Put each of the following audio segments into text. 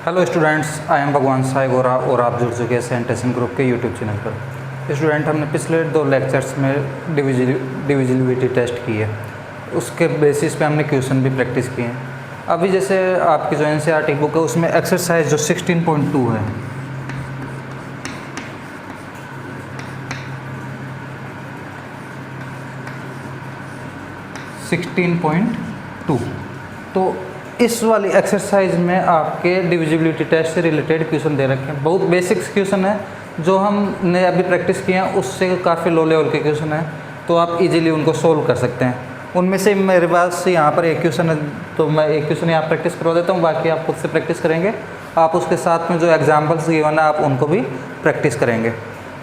Hello students, I am भगवान साई गोरा और आप जुड़ चुके हैं सेंटेशन ग्रुप के यूट्यूब चैनल पर। स्टूडेंट, हमने पिछले 2 लेक्चर्स में डिविजिबिलिटी टेस्ट की है, उसके बेसिस पे हमने क्वेश्चन भी प्रैक्टिस किए हैं। अभी जैसे आपकी जो एनसीईआरटी बुक है उसमें एक्सरसाइज जो 16.2 है, तो इस वाली एक्सरसाइज में आपके डिविजिबिलिटी टेस्ट से रिलेटेड क्वेश्चन दे रखे हैं। बहुत बेसिक्स क्वेश्चन है जो हमने अभी प्रैक्टिस किए हैं, उससे काफ़ी लो लेवल के क्वेश्चन हैं, तो आप इजीली उनको सोल्व कर सकते हैं। उनमें से मेरे पास यहाँ पर एक क्वेश्चन है, तो मैं एक क्वेश्चन यहाँ प्रैक्टिस करवा देता हूँ, बाकी आप खुद से प्रैक्टिस करेंगे। आप उसके साथ में जो एग्जाम्पल्स गिवन है आप उनको भी प्रैक्टिस करेंगे,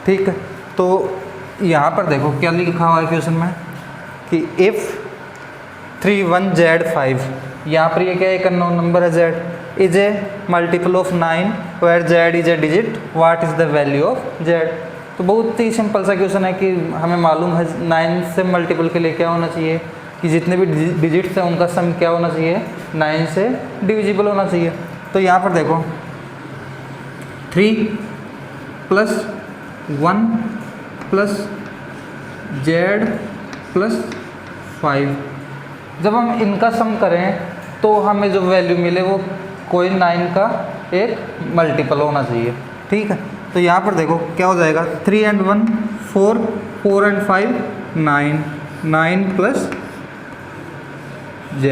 ठीक है। तो यहाँ पर देखो क्या लिखा हुआ है क्वेश्चन में कि इफ़ 31Z5, यहाँ पर ये क्या है, एक अननोन नंबर है z, is a multiple of 9 where z is a digit, what is the value of z। तो बहुत ही सिंपल सा क्वेश्चन है कि हमें मालूम है 9 से मल्टीपल के लिए क्या होना चाहिए कि जितने भी डिजिट्स हैं उनका सम क्या होना चाहिए, 9 से डिविजिबल होना चाहिए। तो यहाँ पर देखो 3 + 1 + z + 5, जब हम इनका सम करें तो हमें जो वैल्यू मिले वो कोई 9 का एक मल्टीपल होना चाहिए, ठीक है। तो यहाँ पर देखो क्या हो जाएगा, 3 and 1 4, 4 and 5 9, 9 + z।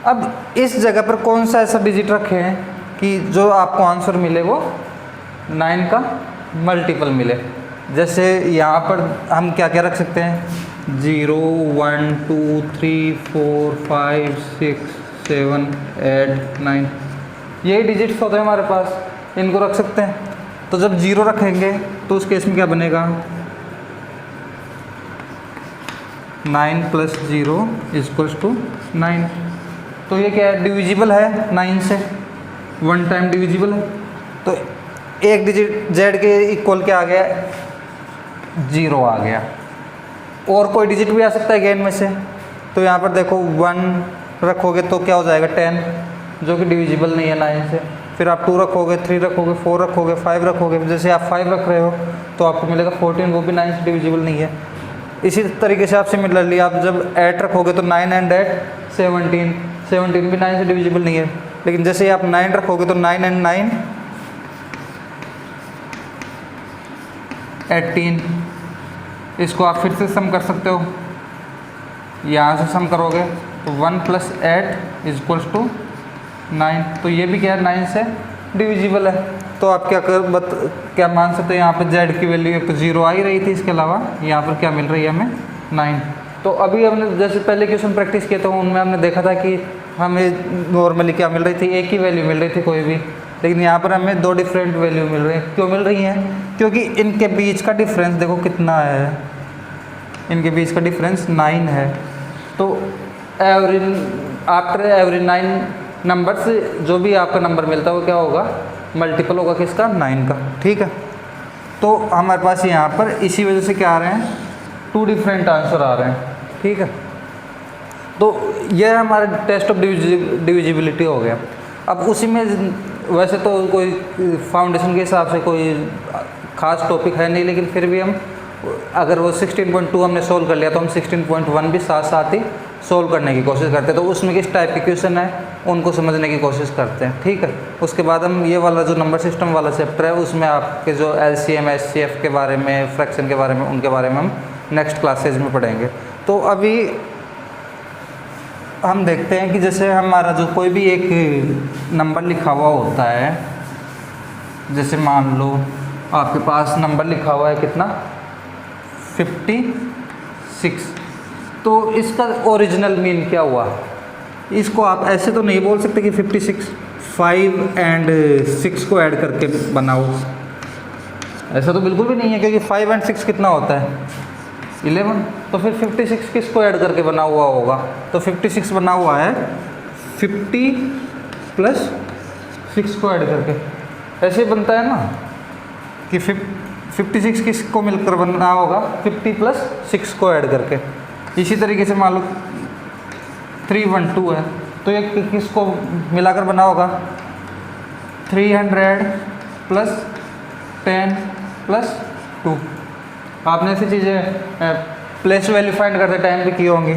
अब इस जगह पर कौन सा ऐसा डिजिट रखे हैं कि जो आपको आंसर मिले वो 9 का मल्टीपल मिले। जैसे यहाँ पर हम क्या क्या रख सकते हैं, 0 1 2 3 4 5 6 7 8 9, यही डिजिट्स होते हैं हमारे पास, इनको रख सकते हैं। तो जब 0 रखेंगे तो उस केस में क्या बनेगा, 9 + 0 = 9। तो ये क्या है, डिविजिबल है 9 से, 1 टाइम डिविजिबल है। तो एक डिजिट z के इक्वल क्या आ गया, 0 आ गया। और कोई डिजिट भी आ सकता है गेन में से, तो यहाँ पर देखो 1 रखोगे तो क्या हो जाएगा 10, जो कि डिविजिबल नहीं है 9 से। फिर आप 2 रखोगे, 3 रखोगे, 4 रखोगे, 5 रखोगे, जैसे आप 5 रख रहे हो तो आपको मिलेगा 14, वो भी 9 से डिविजिबल नहीं है। इसी तरीके से आप सिमिलरली आप जब 8 रखोगे तो 9 and 8 17, 17 भी 9 से डिविजिबल नहीं है। लेकिन जैसे आप 9 रखोगे तो 9 and 9 18, इसको आप फिर से सम कर सकते हो, यहाँ से सम करोगे तो 1 + 8 = 9। तो ये भी क्या है, 9 से डिविजिबल है। तो आप क्या मान सकते हो, यहाँ पर z की वैल्यू एक तो 0 आ ही रही थी, इसके अलावा यहाँ पर क्या मिल रही है हमें, 9। तो अभी हमने जैसे पहले क्वेश्चन प्रैक्टिस किए तो उनमें हमने देखा था कि हमें नॉर्मली क्या मिल रही थी, एक ही वैल्यू मिल रही थी कोई भी, लेकिन यहाँ पर हमें 2 डिफरेंट वैल्यू मिल रही हैं। क्यों मिल रही हैं, क्योंकि इनके बीच का डिफरेंस देखो कितना है, इनके बीच का डिफरेंस 9 है। तो आफ्टर एवरी 9 नंबर से जो भी आपका नंबर मिलता है वो क्या होगा, मल्टीपल होगा किसका, 9 का, ठीक है। तो हमारे पास यहाँ पर इसी वजह से क्या आ रहे हैं, 2 डिफरेंट आंसर आ रहे हैं, ठीक है। तो यह हमारा टेस्ट ऑफ डिविजिबिलिटी हो गया। अब उसी में वैसे तो कोई फाउंडेशन के हिसाब से कोई ख़ास टॉपिक है नहीं, लेकिन फिर भी हम अगर वो 16.2 हमने सोल्व कर लिया तो हम 16.1 भी साथ साथ ही सोल्व करने की कोशिश करते हैं। तो उसमें किस टाइप के क्वेश्चन है उनको समझने की कोशिश करते हैं, ठीक है। उसके बाद हम ये वाला जो नंबर सिस्टम वाला चैप्टर है उसमें आपके जो LCM HCF के बारे में, फ्रैक्शन के बारे में, उनके बारे में हम नेक्स्ट क्लासेज में पढ़ेंगे। तो अभी हम देखते हैं कि जैसे हमारा जो कोई भी एक नंबर लिखा हुआ होता है, जैसे मान लो आपके पास नंबर लिखा हुआ है कितना, 56, तो इसका ओरिजिनल मीन क्या हुआ, इसको आप ऐसे तो नहीं बोल सकते कि 56 5 and 6 को ऐड करके बनाओ, ऐसा तो बिल्कुल भी नहीं है, क्योंकि 5 and 6 कितना होता है, 11। तो फिर 56 किसको ऐड करके बना हुआ होगा, तो 56 बना हुआ है 50 + 6 को ऐड करके, ऐसे बनता है ना कि 56 किसको मिलकर बना होगा, 50 + 6 को ऐड करके। इसी तरीके से मान लो 312 है तो ये किसको मिलाकर बना होगा, 300 प्लस 10 प्लस 2। आपने ऐसी चीज़ें प्लेस वैल्यू फाइंड करते टाइम भी की होंगी।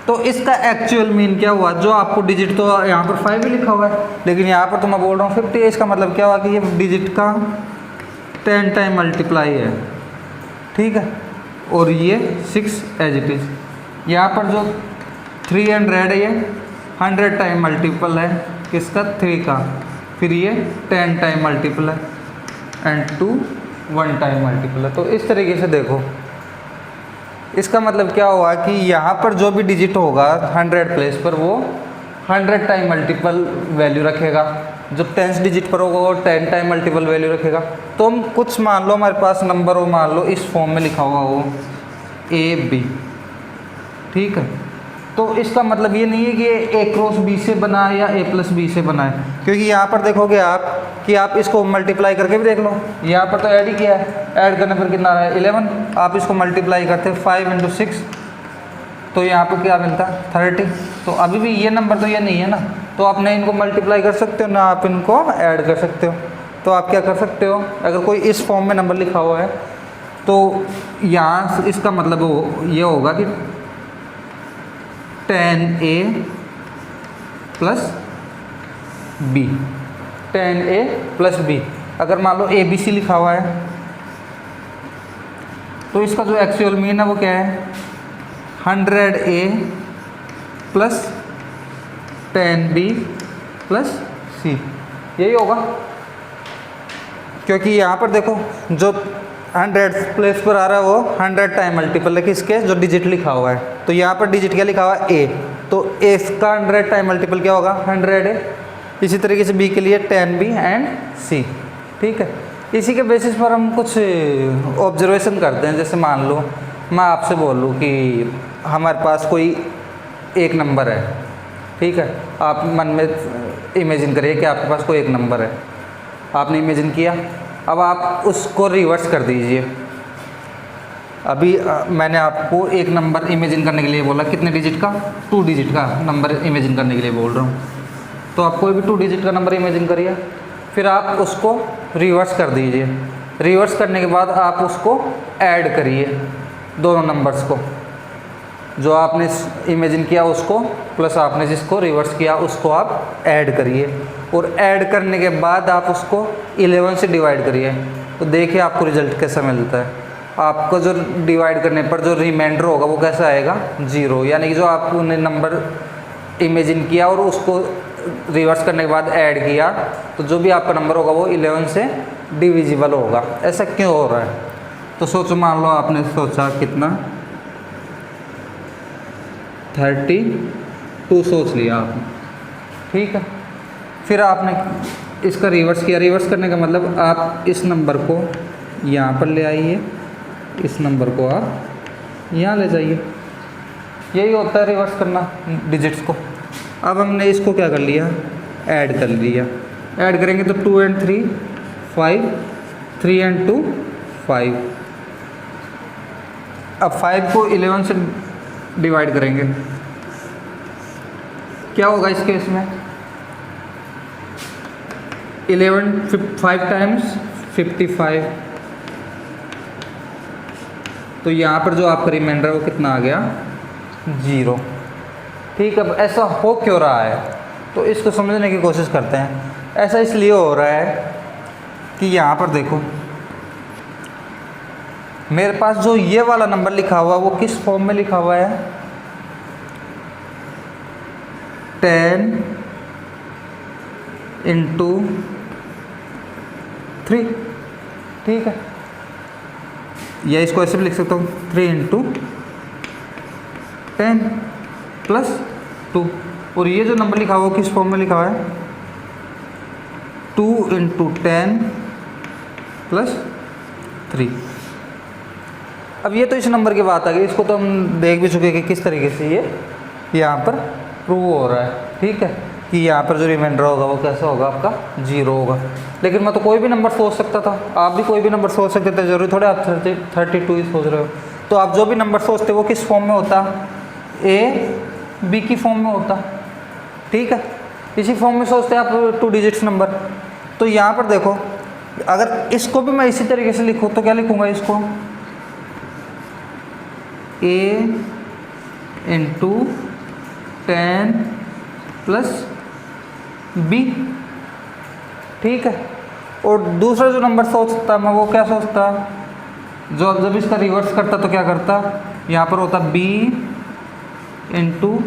तो इसका एक्चुअल मीन क्या हुआ, जो आपको डिजिट तो यहाँ पर 5 ही लिखा हुआ है, लेकिन यहाँ पर तो मैं बोल रहा हूँ 50 है। इसका मतलब क्या हुआ कि ये डिजिट का 10 टाइम मल्टीप्लाई है, ठीक है। और ये 6 एज इट इज़। यहाँ पर जो 300 है ये 100 टाइम मल्टीपल है किसका, 3 का। फिर ये 10 टाइम मल्टीपल है एंड 2 1 टाइम मल्टीपल है। तो इस तरीके से देखो, इसका मतलब क्या हुआ कि यहाँ पर जो भी डिजिट होगा 100 प्लेस पर वो 100 टाइम मल्टीपल वैल्यू रखेगा, जो 10th डिजिट पर होगा वो 10 टाइम मल्टीपल वैल्यू रखेगा। तो हम कुछ मान लो हमारे पास नंबर हो, मान लो इस फॉर्म में लिखा हुआ हो AB, ठीक है। तो इसका मतलब ये नहीं है कि A क्रॉस B से बना है या A प्लस B से बना है, क्योंकि यहाँ पर देखोगे आप कि आप इसको मल्टीप्लाई करके भी देख लो। यहाँ पर तो ऐड ही किया है, ऐड करने पर कितना रहा है 11। आप इसको मल्टीप्लाई करते 5 × 6, तो यहाँ पर क्या मिलता है 30। तो अभी भी ये नंबर तो ये नहीं है ना, तो आप ना इनको मल्टीप्लाई कर सकते हो ना आप इनको ऐड कर सकते हो। तो आप क्या कर सकते हो, अगर कोई इस फॉर्म में नंबर लिखा हुआ है तो यहाँ इसका मतलब ये होगा कि 10A plus B, 10A plus B। अगर मान लो ABC लिखा हुआ है तो इसका जो एक्चुअल मीन है वो क्या है 100A plus 10B plus C, यही होगा। क्योंकि यहाँ पर देखो जो 100 प्लेस पर आ रहा है वो 100 टाइम मल्टीपल है किसके, जो डिजिट लिखा हुआ है। तो यहाँ पर डिजिट क्या लिखा हुआ है A, तो A का 100 टाइम मल्टीपल क्या होगा 100 है। इसी तरीके से B के लिए 10B एंड C, ठीक है। इसी के बेसिस पर हम कुछ ऑब्जर्वेशन करते हैं। जैसे मान लो मैं आपसे बोल लूँ कि हमारे पास कोई एक नंबर है, ठीक है। आप मन में इमेजिन करिए कि आपके पास कोई एक नंबर है, आपने इमेजिन किया। अब आप उसको रिवर्स कर दीजिए। अभी मैंने आपको एक नंबर इमेजिन करने के लिए बोला, कितने डिजिट का, 2 डिजिट का नंबर इमेजिन करने के लिए बोल रहा हूँ। तो आप कोई भी 2 डिजिट का नंबर इमेजिन करिए, फिर आप उसको रिवर्स कर दीजिए। रिवर्स करने के बाद आप उसको ऐड करिए, दोनों नंबर्स को, जो आपने इमेजिन किया उसको प्लस आपने जिसको रिवर्स किया उसको आप ऐड करिए। और ऐड करने के बाद आप उसको 11 से डिवाइड करिए, तो देखिए आपको रिजल्ट कैसा मिलता है। आपको जो डिवाइड करने पर जो रिमाइंडर होगा वो कैसा आएगा 0, यानी कि जो आपने नंबर इमेजिन किया और उसको रिवर्स करने के बाद ऐड किया तो जो भी आपका नंबर होगा वो 11 से डिविजिबल होगा। ऐसा क्यों हो रहा है, तो सोचो, मान लो आपने सोचा कितना 32 सोच लिया आपने, ठीक है। फिर आपने इसका रिवर्स किया। रिवर्स करने का मतलब आप इस नंबर को यहाँ पर ले आइए, इस नंबर को आप यहाँ ले जाइए। यही होता है रिवर्स करना डिजिट्स को। अब हमने इसको क्या कर लिया, ऐड कर लिया। ऐड करेंगे तो 2 and 3 5, 3 and 2 5। अब 5 को 11 से डिवाइड करेंगे, क्या होगा इस केस में 5 टाइम्स 55। तो यहाँ पर जो आपका रिमाइंडर है वो कितना आ गया 0, ठीक है। अब ऐसा हो क्यों रहा है, तो इसको समझने की कोशिश करते हैं। ऐसा इसलिए हो रहा है कि यहाँ पर देखो मेरे पास जो ये वाला नंबर लिखा हुआ वो किस फॉर्म में लिखा हुआ है 10 × 3, ठीक है। या इसको ऐसे भी लिख सकता हूँ 3 × 10 प्लस 2। और ये जो नंबर लिखा हुआ किस फॉर्म में लिखा हुआ है 2 × 10 प्लस 3। अब ये तो इस नंबर की बात आ गई, इसको तो हम देख भी चुके कि किस तरीके से ये यहाँ पर प्रूव हो रहा है, ठीक है। कि यहाँ पर जो रिमाइंडर होगा वो कैसा होगा आपका 0 होगा। लेकिन मैं तो कोई भी नंबर सोच सकता था, आप भी कोई भी नंबर सोच सकते थे, जरूरी थोड़े आप 32 ही सोच रहे हो। तो आप जो भी नंबर सोचते वो किस फॉर्म में होता A B की फॉर्म में होता, ठीक है। इसी फॉर्म में सोचते हैं आप 2 डिजिट्स नंबर। तो यहाँ पर देखो, अगर इसको भी मैं इसी तरीके से लिखूँ तो क्या लिखूँगा इसको, a इंटू 10 प्लस b, ठीक है। और दूसरा जो नंबर सोचता मैं वो क्या सोचता, जो जब इसका रिवर्स करता तो क्या करता, यहाँ पर होता b इंटू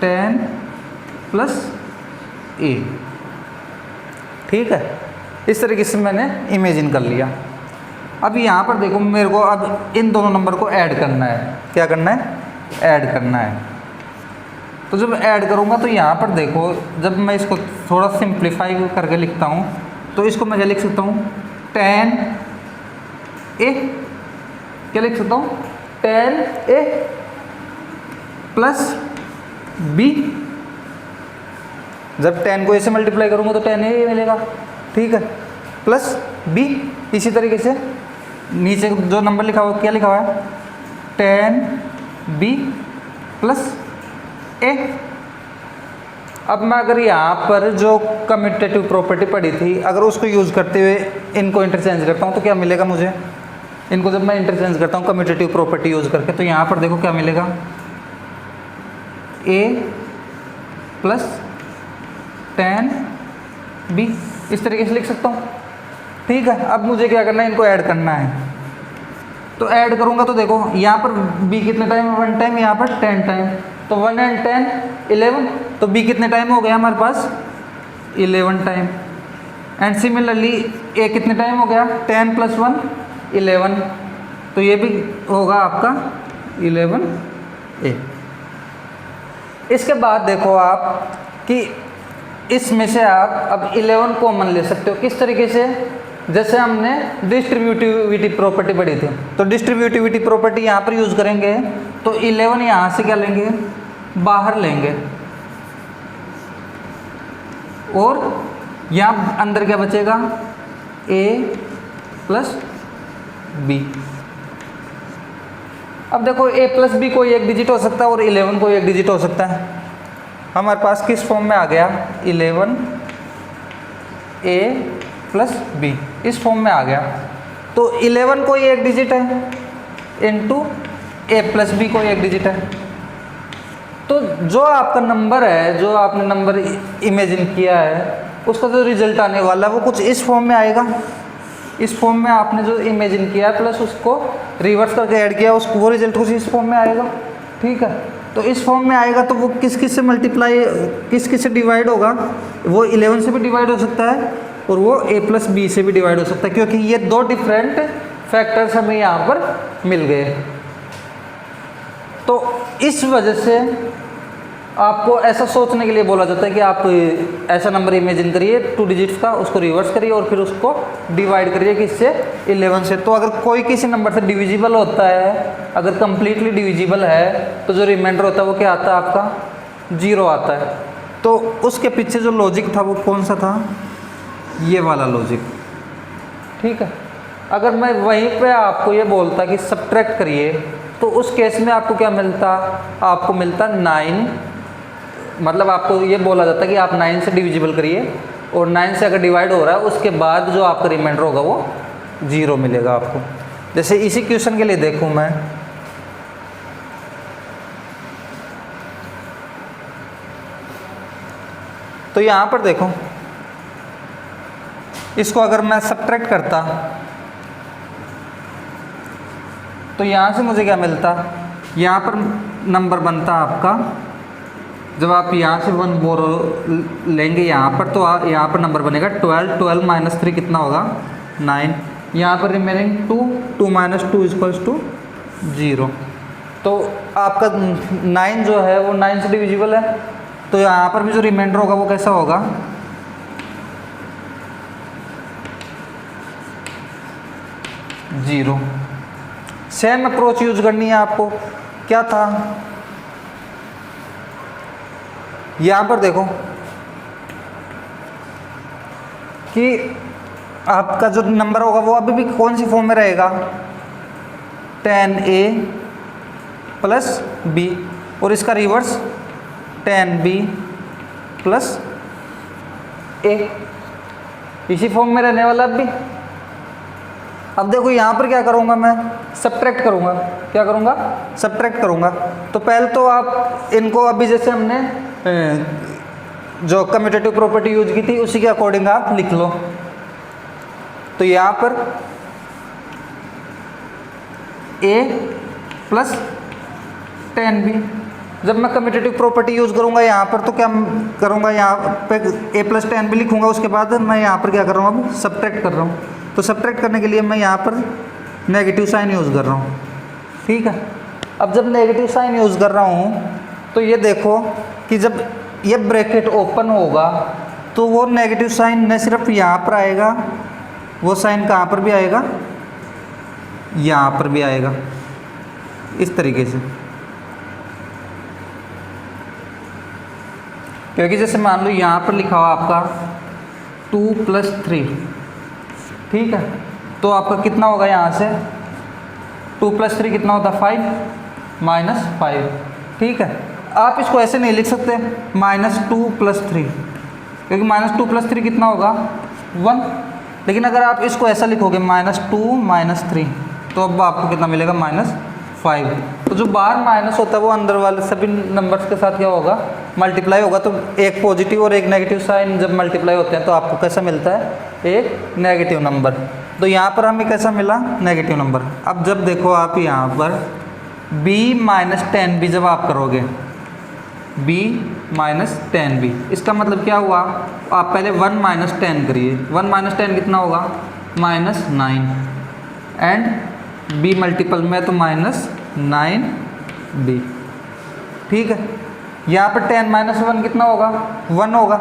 10 प्लस a, ठीक है। इस तरीके से मैंने इमेजिन कर लिया। अब यहाँ पर देखो, मेरे को अब इन दोनों नंबर को ऐड करना है। क्या करना है, ऐड करना है। तो जब ऐड करूँगा तो यहाँ पर देखो, जब मैं इसको थोड़ा सिंप्लीफाई करके लिखता हूँ तो इसको मैं क्या लिख सकता हूँ, 10a, क्या लिख सकता हूँ, 10a प्लस b। जब 10 को a से मल्टीप्लाई करूँगा तो 10a मिलेगा, ठीक है, प्लस b। इसी तरीके से नीचे जो नंबर लिखा हुआ क्या लिखा हुआ है, 10b प्लस a। अब मैं अगर यहाँ पर जो कम्यूटेटिव प्रॉपर्टी पढ़ी थी, अगर उसको यूज़ करते हुए इनको इंटरचेंज करता हूँ तो क्या मिलेगा मुझे, इनको जब मैं इंटरचेंज करता हूँ कम्यूटेटिव प्रॉपर्टी यूज़ करके, तो यहाँ पर देखो क्या मिलेगा, a प्लस 10b, इस तरीके से लिख सकता हूँ, ठीक है। अब मुझे क्या करना है, इनको ऐड करना है। तो ऐड करूँगा तो देखो यहाँ पर b कितने टाइम, 1 टाइम, यहाँ पर 10 टाइम, तो 1 and 10 11, तो b कितने टाइम हो गया हमारे पास, 11 टाइम। एंड सिमिलरली a कितने टाइम हो गया, 10 प्लस 1 11, तो ये भी होगा आपका 11a। इसके बाद देखो आप कि इसमें से आप अब 11 कॉमन ले सकते हो। किस तरीके से, जैसे हमने डिस्ट्रीब्यूटिविटी प्रॉपर्टी पढ़ी थी, तो डिस्ट्रीब्यूटिविटी प्रॉपर्टी यहाँ पर यूज़ करेंगे तो 11 यहाँ से क्या लेंगे, बाहर लेंगे, और यहाँ अंदर क्या बचेगा, a प्लस b। अब देखो a प्लस b कोई एक डिजिट हो सकता है और 11 कोई एक डिजिट हो सकता है। हमारे पास किस फॉर्म में आ गया, 11a प्लस b, इस फॉर्म में आ गया। तो 11 कोई एक डिजिट है इंटू a प्लस b कोई एक डिजिट है। तो जो आपका नंबर है, जो आपने नंबर इमेजिन किया है, उसका जो रिजल्ट आने वाला है वो कुछ इस फॉर्म में आएगा। इस फॉर्म में आपने जो इमेजिन किया है प्लस उसको रिवर्स करके ऐड किया, उसको वो रिजल्ट कुछ इस फॉर्म में आएगा, ठीक है। तो इस फॉर्म में आएगा तो वो किस किस से मल्टीप्लाई, किस किस से डिवाइड होगा, वो 11 से भी डिवाइड हो सकता है और वो a प्लस b से भी डिवाइड हो सकता है, क्योंकि ये दो डिफरेंट फैक्टर्स हमें यहाँ पर मिल गए। तो इस वजह से आपको ऐसा सोचने के लिए बोला जाता है कि आप ऐसा नंबर इमेजिन करिए 2 डिजिट्स का, उसको रिवर्स करिए और फिर उसको डिवाइड करिए किससे, 11 से। तो अगर कोई किसी नंबर से डिविजिबल होता है, अगर कंप्लीटली डिविजिबल है, तो जो रिमाइंडर होता है वो क्या आता है आपका, 0 आता है। तो उसके पीछे जो लॉजिक था वो कौन सा था, ये वाला लॉजिक, ठीक है। अगर मैं वहीं पे आपको ये बोलता कि सब्ट्रैक्ट करिए, तो उस केस में आपको क्या मिलता, आपको मिलता 9, मतलब आपको ये बोला जाता है कि आप 9 से डिविजिबल करिए और 9 से अगर डिवाइड हो रहा है उसके बाद जो आपका रिमाइंडर होगा वो 0 मिलेगा आपको। जैसे इसी क्वेश्चन के लिए देखूँ मैं, तो यहाँ पर देखो, इसको अगर मैं सब्ट्रैक्ट करता तो यहाँ से मुझे क्या मिलता, यहाँ पर नंबर बनता आपका, जब आप यहाँ से 1 बोरो लेंगे यहाँ पर, तो यहाँ पर नंबर बनेगा 12, 12 माइनस 3 कितना होगा, 9। यहाँ पर रिमेनिंग 2, 2 माइनस 2 इक्वल्स टू 0। तो आपका 9 जो है वो 9 से डिविजिबल है, तो यहाँ पर भी जो रिमाइंडर होगा वो कैसा होगा, 0। सेम अप्रोच यूज करनी है आपको। क्या था, यहाँ पर देखो कि आपका जो नंबर होगा वो अभी भी कौन सी फॉर्म में रहेगा, 10a प्लस b, और इसका रिवर्स 10b प्लस ए, इसी फॉर्म में रहने वाला अब भी। अब देखो यहाँ पर क्या करूँगा मैं, सब्ट्रैक्ट करूँगा। क्या करूँगा? सब्ट्रैक्ट करूँगा। तो पहले तो आप इनको अभी जैसे हमने जो कम्यूटेटिव प्रॉपर्टी यूज की थी उसी के अकॉर्डिंग आप लिख लो। तो यहाँ पर a प्लस 10b, जब मैं कम्यूटेटिव प्रॉपर्टी यूज़ करूँगा यहाँ पर तो क्या करूँगा, यहाँ पे a प्लस 10b लिखूँगा, उसके बाद मैं यहाँ पर क्या कर रहा हूँ, अब सब्ट्रैक्ट कर रहा हूँ। तो सब्ट्रैक्ट करने के लिए मैं यहाँ पर नेगेटिव साइन यूज़ कर रहा हूँ। ठीक है, अब जब नेगेटिव साइन यूज़ कर रहा हूँ तो ये देखो कि जब ये ब्रैकेट ओपन होगा तो वो नेगेटिव साइन न सिर्फ यहाँ पर आएगा, वो साइन कहाँ पर भी आएगा, यहाँ पर भी आएगा, इस तरीके से। क्योंकि जैसे मान लो यहाँ पर लिखा हुआ आपका 2 प्लस 3, ठीक है, तो आपका कितना होगा यहाँ से 2 प्लस 3 कितना होता है 5 माइनस 5। ठीक है, आप इसको ऐसे नहीं लिख सकते -2 प्लस 3, क्योंकि -2 प्लस 3 कितना होगा 1। लेकिन अगर आप इसको ऐसा लिखोगे -2 माइनस 3, तो अब आपको कितना मिलेगा -5। तो जो बाहर माइनस होता है वो अंदर वाले सभी नंबर्स के साथ क्या होगा, मल्टीप्लाई होगा। तो एक पॉजिटिव और एक नेगेटिव साइन जब मल्टीप्लाई होते हैं तो आपको कैसा मिलता है, एक नेगेटिव नंबर। तो यहाँ पर हमें कैसा मिला, नेगेटिव नंबर। अब जब देखो आप यहाँ पर b माइनस 10b जब आप करोगे, b माइनस 10b, इसका मतलब क्या हुआ, आप पहले 1 माइनस 10 करिए। 1 माइनस 10 कितना होगा -9, एंड b मल्टीपल में तो -9b। ठीक है, यहाँ पर 10 माइनस 1 कितना होगा 1 होगा।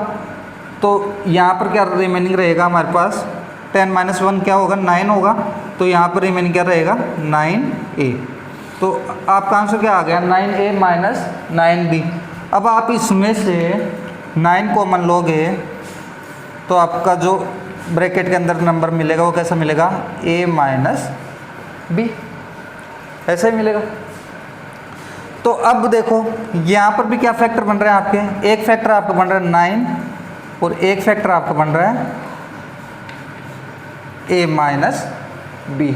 तो यहाँ पर क्या रिमेनिंग रहेगा हमारे पास, 10 माइनस 1 क्या होगा 9 होगा। तो यहाँ पर रिमेनिंग क्या रहेगा 9a। तो आपका आंसर क्या आ गया 9a माइनस 9b। अब आप इसमें से 9 कॉमन लोगे तो आपका जो ब्रैकेट के अंदर नंबर मिलेगा वो कैसा मिलेगा, a माइनस b, ऐसा ही मिलेगा। तो अब देखो यहाँ पर भी क्या फैक्टर बन रहे हैं आपके, एक फैक्टर आपका बन रहा है 9 और एक फैक्टर आपका बन रहा है a माइनस b।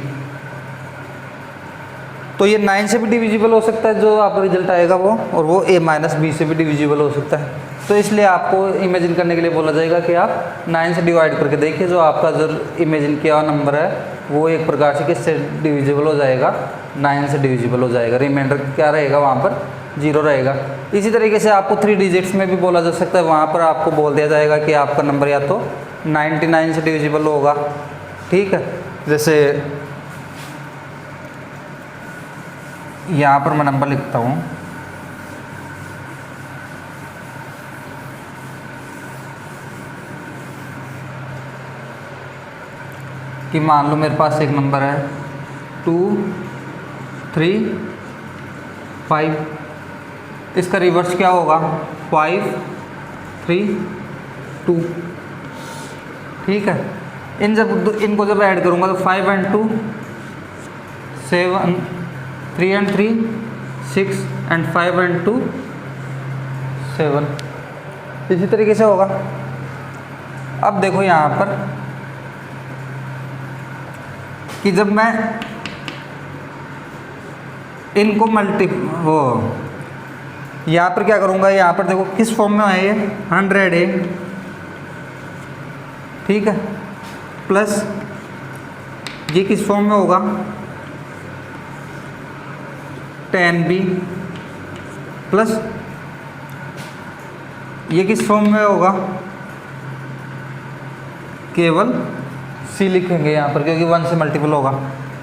तो ये 9 से भी डिविजिबल हो सकता है जो आपका रिजल्ट आएगा वो, और वो a माइनस b से भी डिविजिबल हो सकता है। तो इसलिए आपको इमेजिन करने के लिए बोला जाएगा कि आप 9 से डिवाइड करके देखिए, जो आपका जो इमेजिन किया हुआ नंबर है वो एक प्रकार से किससे डिविजिबल हो जाएगा, 9 से डिविजिबल हो जाएगा। रिमाइंडर क्या रहेगा वहाँ पर 0 रहेगा। इसी तरीके से आपको 3 डिजिट्स में भी बोला जा सकता है, वहाँ पर आपको बोल दिया जाएगा कि आपका नंबर या तो 99 से डिविजिबल होगा। ठीक है, जैसे यहाँ पर मैं नंबर लिखता हूँ, कि मान लो मेरे पास एक नंबर है 2 3 5, इसका रिवर्स क्या होगा 5 3 2। ठीक है, इनको जब ऐड करूँगा तो 5 and 2 7, 3 and 3 6 and 5 and 2 7, इसी तरीके से होगा। अब देखो यहाँ पर कि जब मैं इनको यहाँ पर क्या करूँगा, यहाँ पर देखो किस फॉर्म में है ये 100a, ठीक है, प्लस ये किस फॉर्म में होगा 10b, प्लस ये किस फॉर्म में होगा, केवल c लिखेंगे यहाँ पर क्योंकि 1 से मल्टीपल होगा।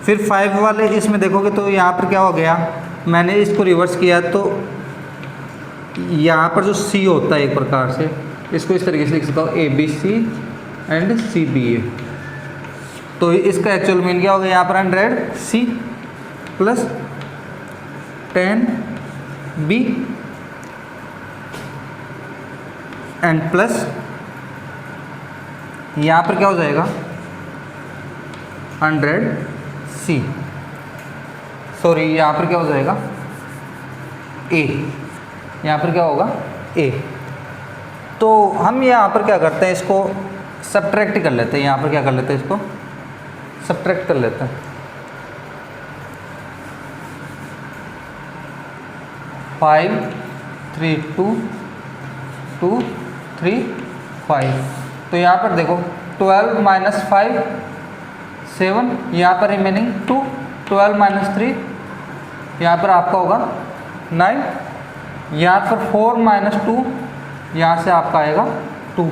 फिर 5 वाले इसमें देखोगे तो यहाँ पर क्या हो गया, मैंने इसको रिवर्स किया तो यहाँ पर जो c होता है एक प्रकार से इसको इस तरीके से लिख सकता हूँ ABC एंड CBA। तो इसका एक्चुअल मीन क्या होगा, यहाँ पर 100c plus 10b and plus यहाँ पर क्या हो जाएगा 100c, सॉरी यहाँ पर क्या हो जाएगा a, यहाँ पर क्या होगा a। तो हम यहाँ पर क्या करते हैं, इसको सब्ट्रैक्ट कर लेते हैं। यहाँ पर क्या कर लेते हैं, इसको सब्ट्रैक्ट कर लेते हैं। 5 3 2 2 3 5। तो यहाँ पर देखो 12 माइनस 5 7, यहाँ पर रिमेनिंग 2, 12 माइनस 3 यहाँ पर आपका होगा 9, यहाँ पर 4 माइनस 2 यहाँ से आपका आएगा 2।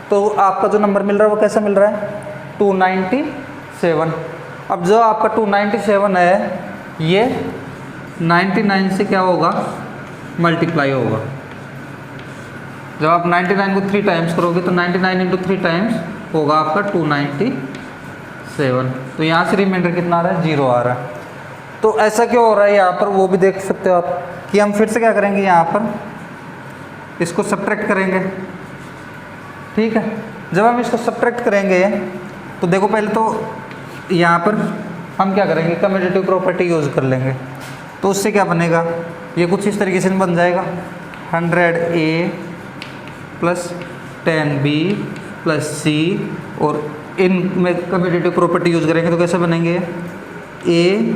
तो आपका जो नंबर मिल रहा है वो कैसा मिल रहा है, 297। अब जो आपका 297 है ये 99 से क्या होगा, मल्टीप्लाई होगा। जब आप 99 को 3 टाइम्स करोगे तो 99 इंटू 3 टाइम्स होगा आपका 297। तो यहाँ से रिमाइंडर कितना आ रहा है, 0 आ रहा है। तो ऐसा क्यों हो रहा है यहाँ पर, वो भी देख सकते हो आप कि हम फिर से क्या करेंगे, यहाँ पर इसको सब्ट्रैक्ट करेंगे। ठीक है, जब हम इसको सब्ट्रैक्ट करेंगे तो देखो पहले तो यहाँ पर हम क्या करेंगे, कम्यूटेटिव प्रॉपर्टी यूज़ कर लेंगे। तो उससे क्या बनेगा, ये कुछ इस तरीके से बन जाएगा, 100A plus 10B plus C, और इनमें कम्यूटेटिव प्रॉपर्टी यूज़ करेंगे तो कैसे बनेंगे, A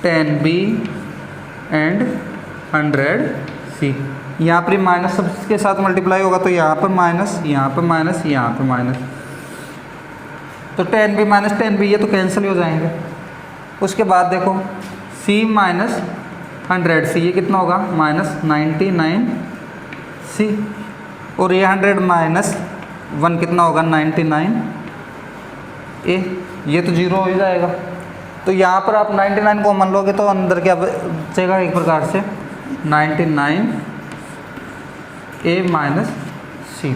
10B एंड 100C। यहाँ पर माइनस सब के साथ मल्टीप्लाई होगा तो यहाँ पर माइनस, यहाँ पर माइनस, यहाँ पर माइनस, तो 10B माइनस 10B ये तो कैंसिल हो जाएंगे। उसके बाद देखो C माइनस 100C, ये कितना होगा, माइनस 99C, और ये 100 माइनस 1 कितना होगा, 99A, ये तो 0 हो ही जाएगा। तो यहाँ पर आप 99 को मान लोगे तो अंदर क्या बचेगा, एक प्रकार से 99A माइनस C।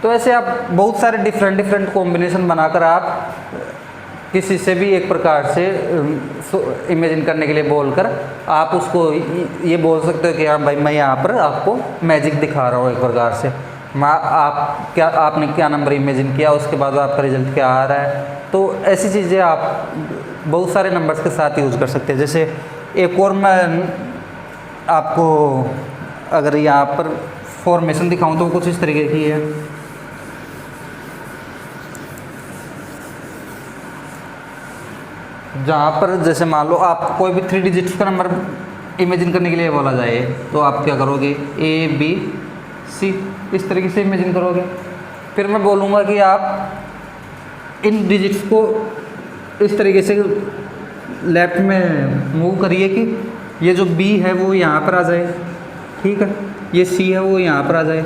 तो ऐसे आप बहुत सारे डिफरेंट कॉम्बिनेशन बनाकर आप किसी से भी एक प्रकार से इमेजिन करने के लिए बोलकर आप उसको ये बोल सकते हो कि हाँ भाई मैं यहाँ पर आपको मैजिक दिखा रहा हूँ एक प्रकार से। आपने क्या नंबर इमेजिन किया, उसके बाद आपका रिजल्ट क्या आ रहा है। तो ऐसी चीज़ें आप बहुत सारे नंबर्स के साथ यूज़ कर सकते हैं। जैसे एक और मैं आपको अगर यहाँ पर फॉर्मेशन दिखाऊँ तो कुछ इस तरीके की है। जहाँ पर जैसे मान लो आप कोई भी 3 डिजिट्स का नंबर इमेजिन करने के लिए बोला जाए तो आप क्या करोगे, ABC इस तरीके से इमेजिन करोगे। फिर मैं बोलूँगा कि आप इन डिजिट्स को इस तरीके से लेफ्ट में मूव करिए कि ये जो B है वो यहाँ पर आ जाए, ठीक है, ये C है वो यहाँ पर आ जाए।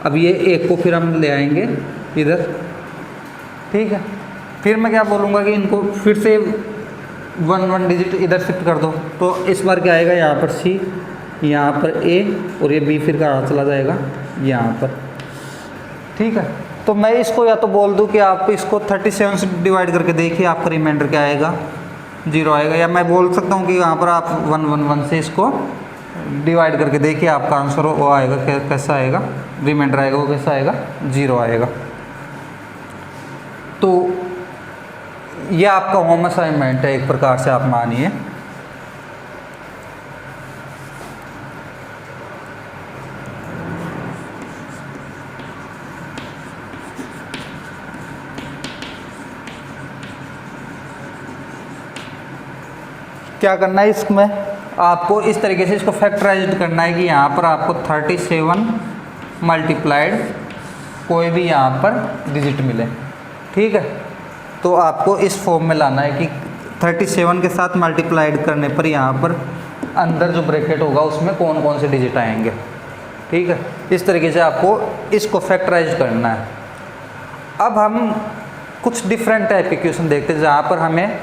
अब ये एक को फिर हम ले आएंगे इधर, ठीक है। फिर मैं क्या बोलूँगा कि इनको फिर से 1 डिजिट इधर शिफ्ट कर दो, तो इस बार क्या आएगा, यहाँ पर C, यहाँ पर A, और ये B फिर कहाँ चला जाएगा, यहाँ पर, ठीक है। तो मैं इसको या तो बोल दूँ कि आप इसको 37 से डिवाइड करके देखिए आपका रिमाइंडर क्या आएगा, 0 आएगा। या मैं बोल सकता हूँ कि यहाँ पर आप 111 से इसको डिवाइड करके देखिए आपका आंसर वो आएगा, कैसा आएगा, रिमाइंडर आएगा वो कैसा आएगा, 0 आएगा। तो ये आपका होम असाइनमेंट है एक प्रकार से आप मानिए। क्या करना है इसमें, आपको इस तरीके से इसको फैक्टराइज्ड करना है कि यहाँ पर आपको 37 मल्टीप्लाइड कोई भी यहाँ पर डिजिट मिले, ठीक है। तो आपको इस फॉर्म में लाना है कि 37 के साथ मल्टीप्लाइड करने पर यहाँ पर अंदर जो ब्रैकेट होगा उसमें कौन कौन से डिजिट आएंगे, ठीक है। इस तरीके से आपको इसको फैक्टराइज करना है। अब हम कुछ डिफरेंट टाइप के क्वेश्चन देखते हैं जहाँ पर हमें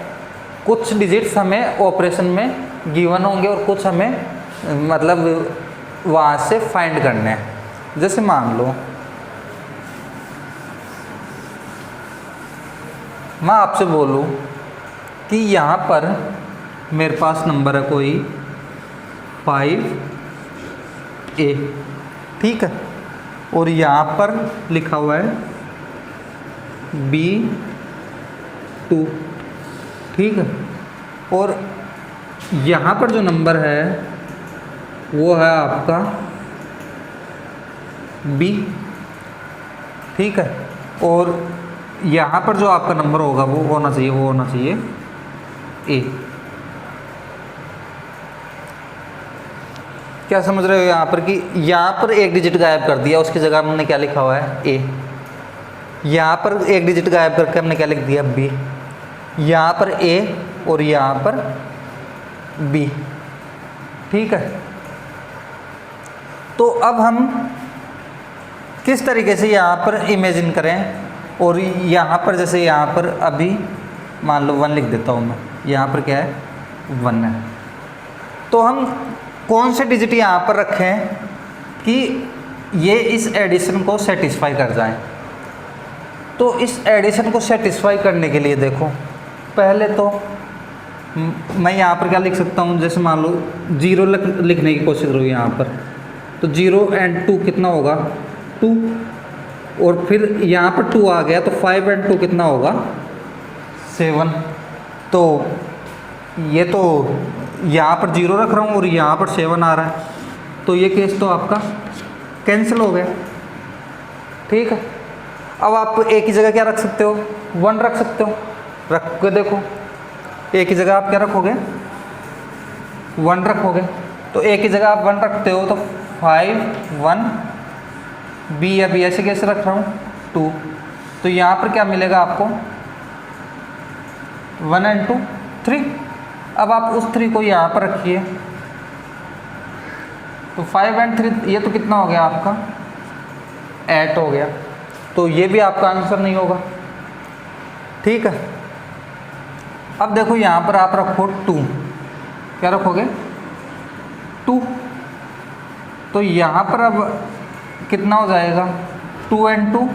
कुछ डिजिट्स हमें ऑपरेशन में गिवन होंगे और कुछ हमें मतलब वहाँ से फाइंड करने हैं। जैसे मान लो मैं आपसे बोलूँ कि यहाँ पर मेरे पास नंबर है कोई 5A, ठीक है, और यहाँ पर लिखा हुआ है B2, ठीक है, और यहाँ पर जो नंबर है वो है आपका बी, ठीक है। और यहाँ पर जो आपका नंबर होगा वो होना चाहिए ए। क्या समझ रहे हो यहाँ पर कि यहाँ पर एक डिजिट गायब कर दिया, उसकी जगह हमने क्या लिखा हुआ है ए। यहाँ पर एक डिजिट गायब करके हमने क्या लिख दिया बी। यहाँ पर ए और यहाँ पर बी, ठीक है। तो अब हम किस तरीके से यहाँ पर इमेजिन करें, और यहाँ पर जैसे यहाँ पर अभी मान लो 1 लिख देता हूँ मैं, यहाँ पर क्या है 1 है। तो हम कौन से डिजिट यहाँ पर रखें कि ये इस एडिशन को सेटिस्फाई कर जाए। तो इस एडिशन को सेटिस्फाई करने के लिए देखो, पहले तो मैं यहाँ पर क्या लिख सकता हूँ, जैसे मान लो 0 लिखने की कोशिश करूँ यहाँ पर, तो 0 और 2 कितना होगा 2, और फिर यहाँ पर 2 आ गया तो 5 और 2 कितना होगा 7। तो ये तो यहाँ पर 0 रख रहा हूँ और यहाँ पर 7 आ रहा है, तो ये केस तो आपका कैंसिल हो गया, ठीक है। अब आप एक ही जगह क्या रख सकते हो 1 रख सकते हो, रख के देखो एक ही जगह आप क्या रखोगे 1 रखोगे। तो एक ही जगह आप 1 रखते हो तो 5 1 बी, अभी ऐसे कैसे रख रहा हूँ 2, तो यहाँ पर क्या मिलेगा आपको 1 और 2 3। अब आप उस 3 को यहाँ पर रखिए, तो 5 और 3 ये तो कितना हो गया आपका 8 हो गया, तो ये भी आपका आंसर नहीं होगा, ठीक है। अब देखो यहाँ पर आप रखो 2, क्या रखोगे 2, तो यहाँ पर अब कितना हो जाएगा 2 और 2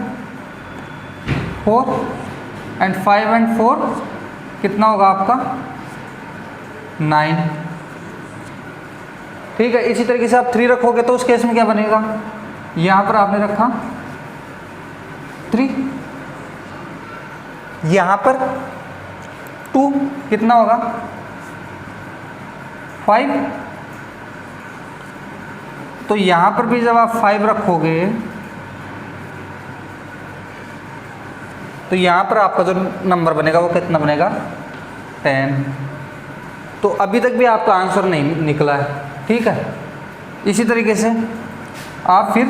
4 और 5 और 4 कितना होगा आपका 9, ठीक है। इसी तरीके से आप 3 रखोगे तो उस केस में क्या बनेगा, यहाँ पर आपने रखा 3, यहाँ पर 2 कितना होगा 5, तो यहाँ पर भी जब आप 5 रखोगे तो यहाँ पर आपका जो नंबर बनेगा वो कितना बनेगा 10। तो अभी तक भी आपका आंसर नहीं निकला है, ठीक है। इसी तरीके से आप फिर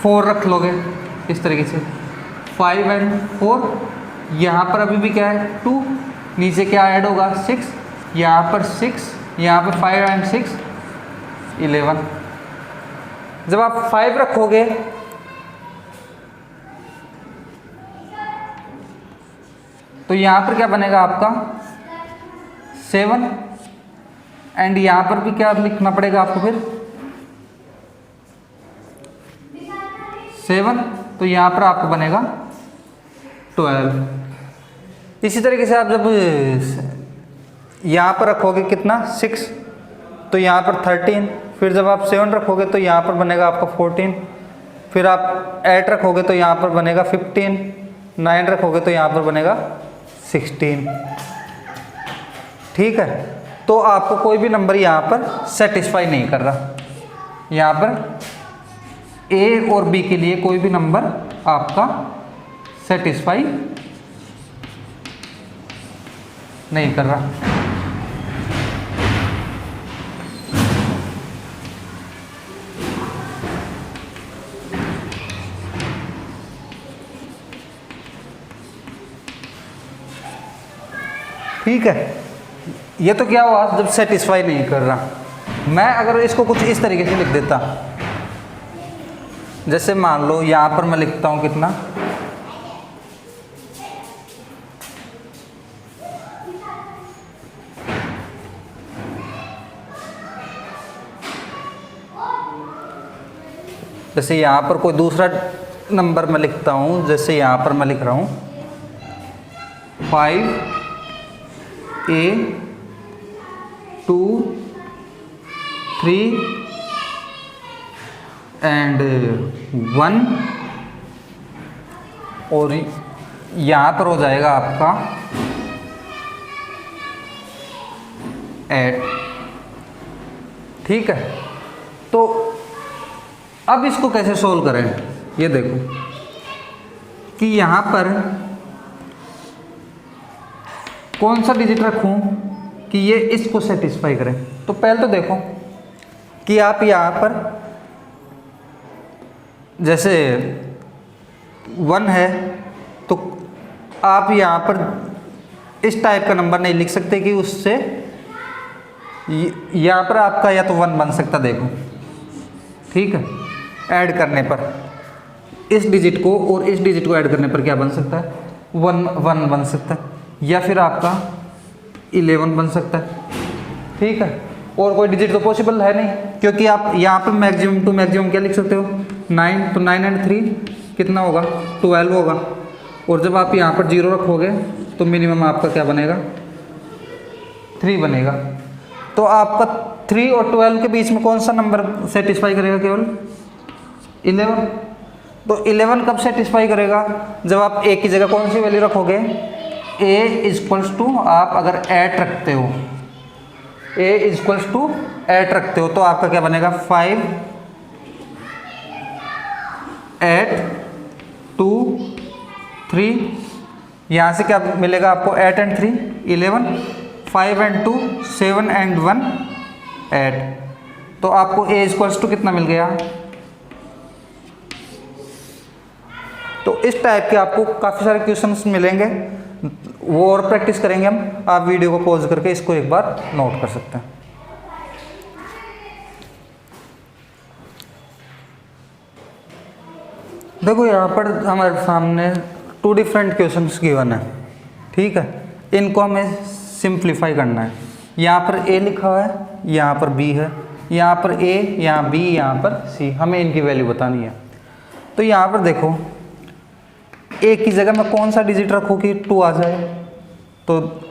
4 रख लोगे इस तरीके से 5 और 4, यहाँ पर अभी भी क्या है 2, नीचे क्या ऐड होगा 6, यहाँ पर 6, यहाँ पर 5 और 6 11। जब आप 5 रखोगे तो यहाँ पर क्या बनेगा आपका 7, एंड यहाँ पर भी क्या लिखना पड़ेगा आपको फिर 7, तो यहाँ पर आपको बनेगा 12। इसी तरीके से आप जब यहाँ पर रखोगे कितना 6, तो यहाँ पर 13, फिर जब आप 7 रखोगे तो यहाँ पर बनेगा आपका 14, फिर आप 8 रखोगे तो यहाँ पर बनेगा 15, 9 रखोगे तो यहाँ पर बनेगा 16, ठीक है। तो आपको कोई भी नंबर यहाँ पर सेटिस्फाई नहीं कर रहा, यहाँ पर ए और बी के लिए कोई भी नंबर आपका सेटिस्फाई नहीं कर रहा। ठीक है, ये तो क्या हुआ जब सेटिस्फाई नहीं कर रहा। मैं अगर इसको कुछ इस तरीके से लिख देता, जैसे मान लो यहाँ पर मैं लिखता हूँ कितना जैसे यहाँ पर कोई दूसरा नंबर मैं लिखता हूँ, जैसे यहाँ पर मैं लिख रहा हूँ 5A 2 3 and 1, और यहाँ पर हो जाएगा आपका 8, ठीक है। तो अब इसको कैसे सोल्व करें, ये देखो कि यहाँ पर कौन सा डिजिट रखूँ कि ये इसको सेटिस्फाई करे। तो पहले तो देखो कि आप यहाँ पर जैसे 1 है तो आप यहाँ पर इस टाइप का नंबर नहीं लिख सकते कि उससे यहाँ पर आपका या तो 1 बन सकता, देखो ठीक है, ऐड करने पर इस डिजिट को और इस डिजिट को ऐड करने पर क्या बन सकता है, 1 बन सकता है, या फिर आपका 11 बन सकता है, ठीक है। और कोई डिजिट तो पॉसिबल है नहीं, क्योंकि आप यहाँ पर मैक्सिमम टू मैक्सिमम क्या लिख सकते हो, 9, तो 9 एंड 3 कितना होगा, 12 होगा। और जब आप यहाँ पर 0 रखोगे तो मिनिमम आपका क्या बनेगा, 3 बनेगा। तो आपका 3 और 12 के बीच में कौन सा नंबर सेटिस्फाई करेगा, केवल 11। तो 11 कब सेटिस्फाई करेगा, जब आप ए की जगह कौन सी वैल्यू रखोगे, a इक्वल्स टू, आप अगर 8 रखते हो, a इक्वल्स टू 8 रखते हो तो आपका क्या बनेगा, 5, 8, 2, 3, यहाँ से क्या मिलेगा आपको, 8 एंड 3 11, 5 एंड 2 7 एंड 1 8। तो आपको a इक्वल्स टू कितना मिल गया। तो इस टाइप के आपको काफ़ी सारे क्वेश्चंस मिलेंगे, वो और प्रैक्टिस करेंगे हम। आप वीडियो को पॉज करके इसको एक बार नोट कर सकते हैं। देखो यहाँ पर हमारे सामने 2 डिफरेंट क्वेश्चंस गिवन है, ठीक है। इनको हमें सिंप्लीफाई करना है। यहाँ पर a लिखा हुआ है, यहाँ पर b है, यहाँ पर a, यहाँ b, यहाँ पर c, हमें इनकी वैल्यू बतानी है। तो यहाँ पर देखो a की जगह मैं कौन सा डिजिट रखूँ कि 2 आ जाए, तो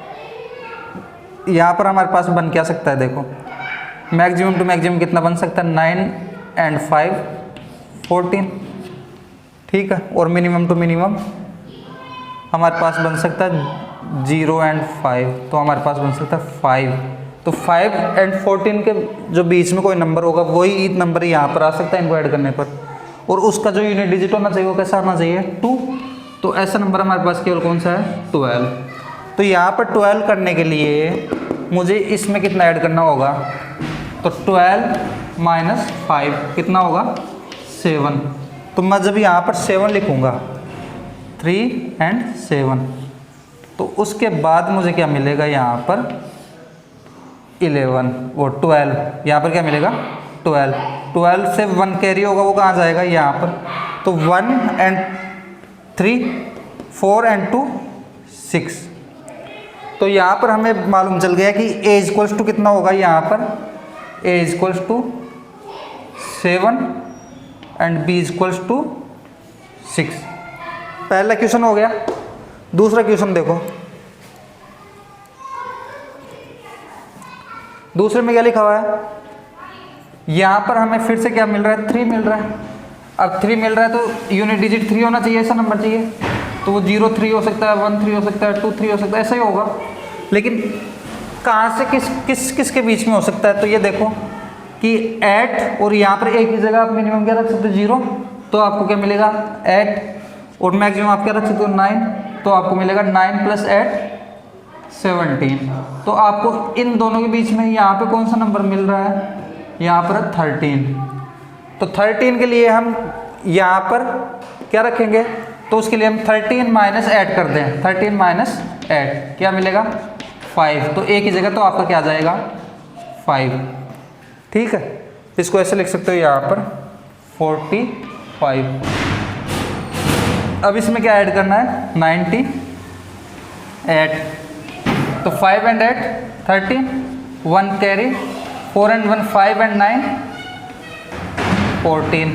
यहाँ पर हमारे पास बन क्या सकता है, देखो मैक्सिमम टू मैक्सिमम कितना बन सकता है, 9 एंड 5 14, ठीक है। और मिनिमम टू मिनिमम हमारे पास बन सकता है 0 एंड 5, तो हमारे पास बन सकता है 5। तो 5 एंड 14 के जो बीच में कोई नंबर होगा वही नंबर यहाँ पर आ सकता है इनको ऐड करने पर। और उसका जो यूनिट डिजिट होना चाहिए वो कैसा आना चाहिए, 2। तो ऐसा नंबर हमारे पास केवल कौन सा है, 12। तो यहाँ पर 12 करने के लिए मुझे इसमें कितना ऐड करना होगा, तो 12 माइनस 5 कितना होगा, 7। तो मैं जब यहाँ पर 7 लिखूँगा, 3 एंड 7, तो उसके बाद मुझे क्या मिलेगा, यहाँ पर 11 और 12, यहाँ पर क्या मिलेगा 12 से 1 कैरी होगा, वो कहाँ जाएगा, यहाँ पर। तो 1 एंड 3 4 एंड 2 6। तो यहाँ पर हमें मालूम चल गया कि a इक्वल्स टू कितना होगा, यहाँ पर a equals to 7 and b equals to 6। पहला क्वेश्चन हो गया। दूसरा क्वेश्चन देखो, दूसरे में क्या लिखा हुआ है, यहाँ पर हमें फिर से क्या मिल रहा है, 3 मिल रहा है। अब 3 मिल रहा है तो यूनिट डिजिट 3 होना चाहिए, ऐसा नंबर चाहिए। तो वो 0 3 हो सकता है, 1 3 हो सकता है, 2 3 हो सकता है, ऐसा ही होगा। लेकिन कहाँ से किसके बीच में हो सकता है, तो ये देखो कि 8 और यहाँ पर a की जगह आप मिनिमम क्या रख सकते हो, 0। तो आपको क्या मिलेगा, 8, और मैक्सिमम आप क्या रख सकते हो, 9। तो आपको मिलेगा 9 + 8 17। तो आपको इन दोनों के बीच में यहाँ पे कौन सा नंबर मिल रहा है, यहाँ पर 13। तो 13 के लिए हम यहाँ पर क्या रखेंगे, तो उसके लिए हम 13 माइनस 8 कर दें। 13 माइनस 8 क्या मिलेगा, 5। तो a की जगह तो आपका क्या आ जाएगा, 5, ठीक है। इसको ऐसे लिख सकते हो यहाँ पर 45। अब इसमें क्या ऐड करना है, 98। तो 5 एंड 8 13, 1 कैरी, 4 एंड 1 5 एंड 9 14।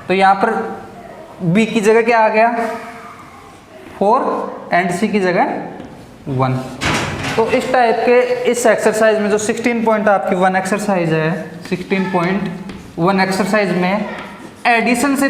तो यहाँ पर b की जगह क्या आ गया, 4 एंड c की जगह 1। तो इस टाइप के इस एक्सरसाइज में जो 16 पॉइंट आपकी 1 एक्सरसाइज है, 16.1 एक्सरसाइज में एडिशन से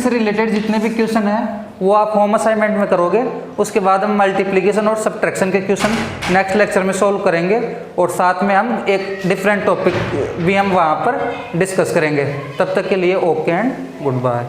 रिलेटेड जितने भी क्वेश्चन हैं वो आप होम असाइनमेंट में करोगे। उसके बाद हम मल्टीप्लिकेशन और सब्ट्रैक्शन के क्वेश्चन नेक्स्ट लेक्चर में सॉल्व करेंगे, और साथ में हम एक डिफरेंट टॉपिक भी हम वहाँ पर डिस्कस करेंगे। तब तक के लिए ओके एंड गुड बाय।